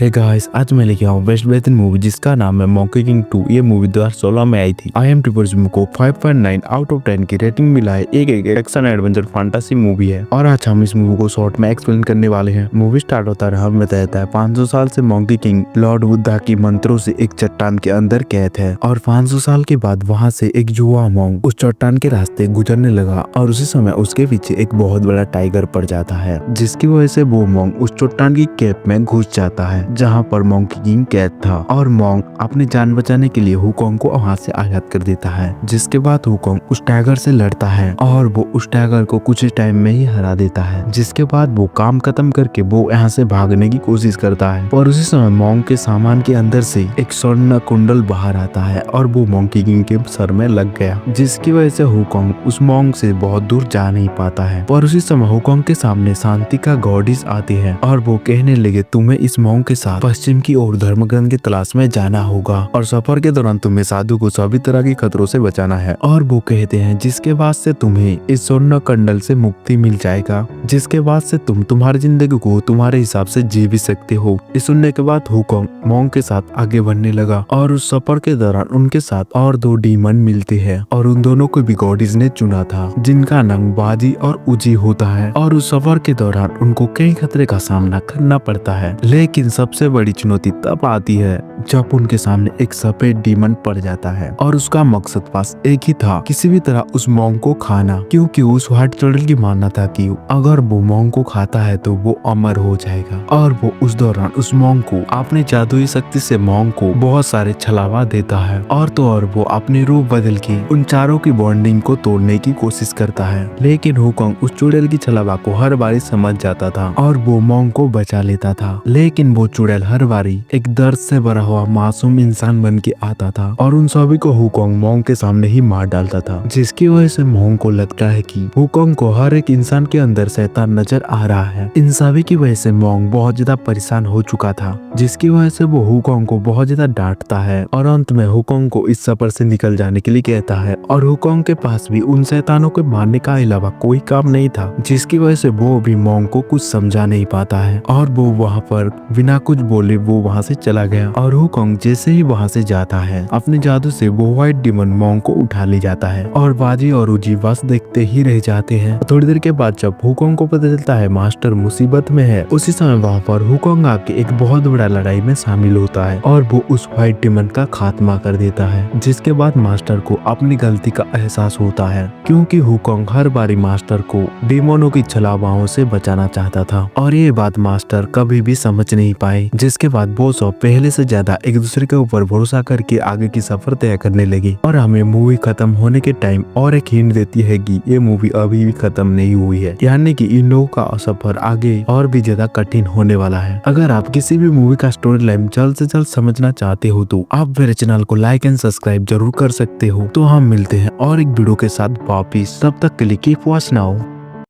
Hey guys, आज मैं लेके आऊँ बेस्ट बेहतरीन मूवी जिसका नाम है मॉन्की किंग 2। ये मूवी 2016 में आई थी। IMDb को 5.9 आउट ऑफ 10 की रेटिंग मिला है। एक एक्शन एडवेंचर फैंटेसी मूवी है और आज हम इस मूवी को शॉर्ट में एक्सप्लेन करने वाले हैं। मूवी स्टार्ट होता है, हमें बताता है 500 साल से मॉन्की किंग लॉर्ड बुद्धा की मंत्रों से एक चट्टान के अंदर कैद है और 500 साल के बाद वहाँ से एक युवा मॉन्क उस चट्टान के रास्ते गुजरने लगा और उसी समय उसके पीछे एक बहुत बड़ा टाइगर पड़ जाता है, जिसकी वजह से वो मॉन्क उस चट्टान की कैप में घुस जाता है जहाँ पर मॉन्की किंग कैद था और मॉन्क अपनी जान बचाने के लिए हुकोंग को वहाँ से आजाद कर देता है। जिसके बाद हुकोंग उस टाइगर से लड़ता है और वो उस टाइगर को कुछ टाइम में ही हरा देता है। जिसके बाद वो काम खत्म करके वो यहाँ से भागने की कोशिश करता है और उसी समय मॉन्क के सामान के अंदर से एक स्वर्ण कुंडल बाहर आता है और वो मॉन्की किंग के सर में लग गया, जिसकी वजह से हुकोंग उस मॉन्क से बहुत दूर जा नहीं पाता है। और उसी समय हुकोंग के सामने शांति का गॉडेस आती है और वो कहने लगे तुम्हें इस मॉन्क के साथ पश्चिम की ओर धर्म ग्रंथ की तलाश में जाना होगा और सफर के दौरान तुम्हें साधु को सभी तरह के खतरों से बचाना है। और वो कहते हैं जिसके बाद से तुम्हें इस स्वर्ण कंडल से मुक्ति मिल जाएगा, जिसके बाद से तुम तुम्हारी जिंदगी को तुम्हारे हिसाब से जी भी सकते हो। इस सुनने के बाद हुकोंग मॉन्क के साथ आगे बढ़ने लगा और उस सफर के दौरान उनके साथ और दो डीमन मिलते हैं और उन दोनों को भी गॉडेस ने चुना था, जिनका नाम बाजी और उजी होता है। और उस सफर के दौरान उनको कई खतरे का सामना करना पड़ता है, लेकिन सबसे बड़ी चुनौती तब आती है जब उनके सामने एक सफेद डीमन पड़ जाता है और उसका मकसद पास एक ही था, किसी भी तरह उस मॉन्क को खाना, क्योंकि उस व्हाइट टर्टल की मानना था कि अगर वो मॉन्क को खाता है तो वो अमर हो जाएगा। और वो उस दौरान उस मॉन्क को अपनी जादुई शक्ति से मॉन्क को बहुत सारे छलावा देता है और तो और वो अपने रूप बदल के उन चारों की बॉन्डिंग को तोड़ने की कोशिश करता है। लेकिन हुकोंग उस चुड़ैल की छलावा को हर बारी समझ जाता था और वो मॉन्क को बचा लेता था। लेकिन वो चुड़ैल हर बारी एक दर्द से भरा हुआ मासूम इंसान बन के आता था और उन सभी को हुकोंग मॉन्क के सामने ही मार डालता था, जिसकी वजह से मॉन्क को लगता है कि हुकोंग को हर एक इंसान के अंदर शैतान नजर आ रहा है। इन सभी की वजह से मॉन्क बहुत ज्यादा परेशान हो चुका था, जिसकी वजह से वो हुकोंग को बहुत ज्यादा डांटता है और अंत में हुकोंग को इस सफर से निकल जाने के लिए कहता है। और हुकोंग के पास भी उन शैतानों को मारने का अलावा कोई काम नहीं था, जिसकी वजह से वो भी मॉन्क को कुछ समझा नहीं पाता है और वो वहाँ पर बिना कुछ बोले वो वहाँ से चला गया। और हुकोंग जैसे ही वहाँ से जाता है अपने जादू से वो व्हाइट डीमन मॉन्क को उठा ले जाता है और बाजी और उजी बस देखते ही रह जाते हैं। थोड़ी देर के बाद जब हुकोंग को पता चलता है मास्टर मुसीबत में है, उसी समय वहाँ पर हुकोंग आके एक बहुत बड़ा लड़ाई में शामिल होता है और वो उस व्हाइट डीमन का खात्मा कर देता है। जिसके बाद मास्टर को अपनी गलती का एहसास होता है, क्योंकि हुकोंग हर बारी मास्टर को डीमोनों की छलावाओं से बचाना चाहता था और ये बात मास्टर कभी भी समझ नहीं पाए। जिसके बाद वो सब पहले से ज्यादा एक दूसरे के ऊपर भरोसा करके आगे की सफर तय करने लगी। और हमें मूवी खत्म होने के टाइम और एक हिंट देती है कि ये मूवी अभी भी खत्म नहीं हुई है, यानी कि इन लोगों का सफर आगे और भी ज्यादा कठिन होने वाला है। अगर आप किसी भी मूवी का स्टोरी लाइन जल्द से जल्द समझना चाहते हो तो आप मेरे चैनल को लाइक एंड सब्सक्राइब जरूर कर सकते हो। तो हम मिलते हैं और एक वीडियो के साथ वापिस, तब तक के लिए कीप वॉचिंग नाउ।